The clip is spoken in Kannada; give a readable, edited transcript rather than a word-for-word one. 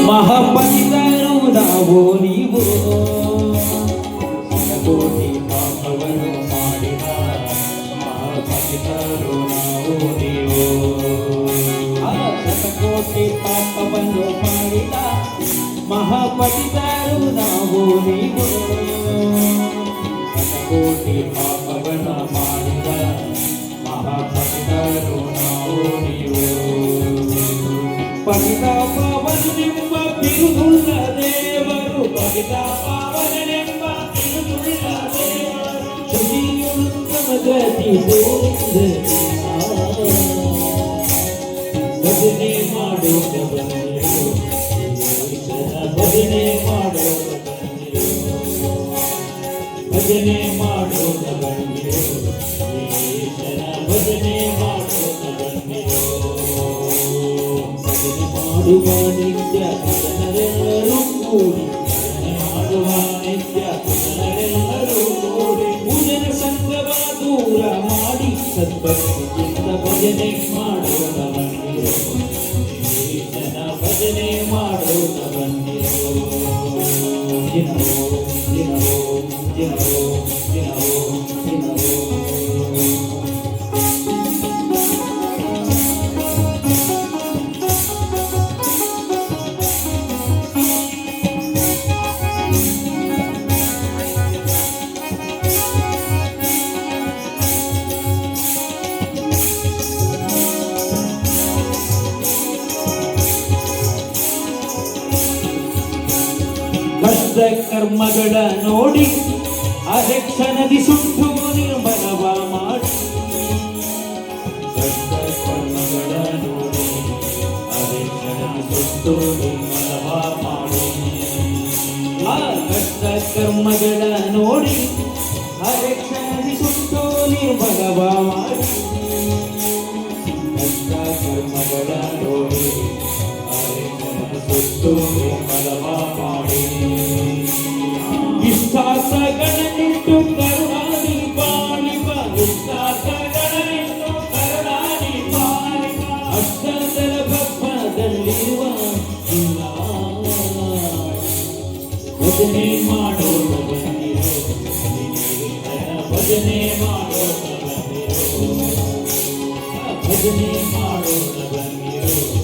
ಮಹಾಪತಿತರು ನಾವು ನೀವು ಶತಕೋಟಿ ಪಾಪವನ್ನು ಮಾಡಿದ ಮಹಾಪತಿತರು ನಾವು ನೀವು ಶತಕೋಟಿ ಪಾಪವನ್ನು ಮಾಡಿದ ಮಹಾಪತಿತರು ನಾವು ನೀವು ಶತಕೋಟಿ ಪಾಪವನ್ನು ಮಾಡಿದ ಮಹಾಪತಿತರು ನಾವು ನೀವು ಪತಿತ ಪಾವನನೆಂಬ ಬಿರುದುಳ್ಳ ದೇವರು ಪತಿತ ಪಾವನನೆಂಬ ಬಿರುದುಳ್ಳ ದೇವರು ಶುಚಿಯುತ್ತಮ ಗತಿ ಭಜನೆ ಮಾಡೋದ ಬಂದಿರು ಭಜನೆ ಮಾಡೋದ ಬಂದಿರು ಭಜನೆ ಮಾಡೋದ ಬಂದಿರು ಭಜನೆ ಮಾಡೋದ ಬಂದಿರು ಮಾಡುವ ನಿತ್ಯ ಜನರೆಲ್ಲರೂ ಕೂಡಿ ಮಾಡುವ ನಿತ್ಯ ಜನರೆಲ್ಲರೂ ಕೂಡಿ ಪೂಜನ ಸಂಘವ ದೂರ ಮಾಡಿ ಸದ್ಭಕ್ತಿಯಿಂದ ಭಜನೆ ಮಾಡೋದ ಬಂದಿರೋ ಜನ ಭಜನೆ ಮಾಡೋದ ಬಂದಿರೋ ದಿನವೋ ದಿನವೋ ದಿನವೋ ದಿನವೋ ದಿನವೋ ಕಷ್ಟ ಕರ್ಮಗಳ ನೋಡಿ ಅದೇ ಕ್ಷಣದಿ ಸುಟ್ಟು ನಿರ್ಮಲವ ಮಾಡಿ ಕಷ್ಟ ಕರ್ಮಗಳ ನೋಡಿ ಅದೇ ಕ್ಷಣದಿ ಸುಟ್ಟು ನಿರ್ಮಲವ ಮಾಡಿ ಆ ಕಷ್ಟ ಕರ್ಮಗಳ ನೋಡಿ ಅದೇ ಕ್ಷಣದಿ ಸುಟ್ಟು ನಿರ್ಮಲವ ಮಾಡಿ ಕಷ್ಟ ಕರ್ಮಗಳ ನೋಡಿ ಅದೇ ಕ್ಷಣದಿ ಸುಟ್ಟು ನಿರ್ಮಲವ ಮಾಡಿ ಇಷ್ಟಾರ್ಥಗಳನ್ನಿಟ್ಟು ಕರುಣಾದಿ ಪಾಲಿಪ ಇಷ್ಟಾರ್ಥಗಳನ್ನಿಟ್ಟು ಕರುಣಾದಿ ಪಾಲಿಪ ಅಷ್ಟಂತರ ಬಪ್ಪದಲ್ಲಿರುವ ಭಜನೆ ಮಾಡೋದ ಬಂದಿರೋ ಭಜನೆ ಮಾಡೋದ ಬಂದಿರೋ ಭಜನೆ ಮಾಡೋದ ಬಂದಿರೋ